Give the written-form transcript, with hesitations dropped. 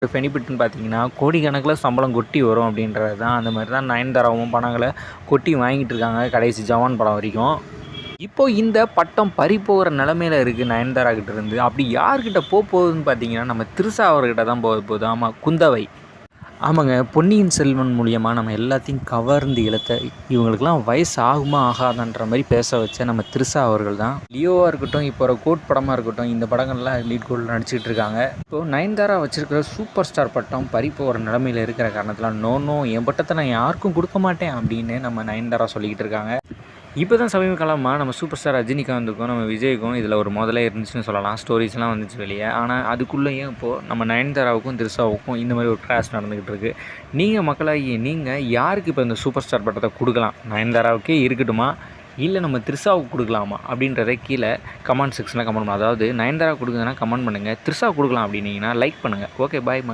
ஒரு பெனிஃபிட்னு பார்த்தீங்கன்னா, கோடிக்கணக்கில சம்பளம் கொட்டி வரும் அப்படின்றது தான். அந்த மாரி தான் நயன்தாராவும் பணங்கள கொட்டி வாங்கிட்டு இருக்காங்க, கடைசி ஜவான் படம் வரைக்கும். இப்போ இந்த பட்டம் பறிபோகிற நிலைமையில இருக்கு நயன்தாரா கிட்ட இருந்து. அப்படி யார்கிட்ட போகுதுன்னு பார்த்தீங்கன்னா, நம்ம த்ரிஷா அவர்கிட்ட தான் போகுது. ஆமா, குந்தவை. ஆமாங்க. பொன்னியின் செல்வன் மூலியமா நம்ம எல்லாத்தையும் கவர்ந்து இழுத்த, இவங்களுக்கெல்லாம் வயசு ஆகுமா ஆகாதான்ற மாரி பேச வச்ச நம்ம த்ரிஷா அவர்கள் தான். லியோவா இருக்கட்டும், இப்போ ஒரு கோட் படமா இருக்கட்டும், இந்த படங்கள்லாம் லீட் ரோல்ல நடிச்சுட்டு இருக்காங்க. இப்போ நயன்தாரா வச்சிருக்கிற சூப்பர் ஸ்டார் பட்டம் பறிபோகிற நிலைமையில இருக்கிற காரணத்தினால, நோ நோ என் பட்டத்த நான் யாருக்கும் குடுக்க மாட்டேன் அப்படின்னு நம்ம நயன்தாரா சொல்லிக்கிட்டு இருக்காங்க. இப்போ தான் சமீப காலமா நம்ம சூப்பர் ஸ்டார் ரஜினிகாந்துக்கும், நம்ம விஜய்க்கும் இதில ஒரு மோதலே இருந்துச்சுன்னு சொல்லலாம். ஸ்டோரீஸ்லாம் வந்துச்சு வெளிய. ஆனா, அதுக்குள்ளேயும் இப்போது நம்ம நயன்தாராவுக்கும், த்ரிஷாவுக்கும் இந்த மாரி ஒரு கிளாஷ் நடந்துகிட்டு இருக்கு. நீங்க மக்களாகிய நீங்க யாருக்கு இப்போ இந்த சூப்பர் ஸ்டார் பட்டத்த குடுக்கலாம்? நயன்தாராவுக்கே இருக்கட்டுமா? இல்ல நம்ம த்ரிஷாவுக்கு குடுக்கலாமா? அப்படின்றத கீழ கமெண்ட் செக்ஷன்ல கமெண்ட் பண்ணுங்க. அதாவது நயன்தாராவுக்கு குடுக்குதுன்னா கமெண்ட் பண்ணுங்க. த்ரிஷாவுக்கு குடுக்கலாம் அப்படின்னீங்கன்னா லைக் பண்ணுங்க. ஓகே, பாய்.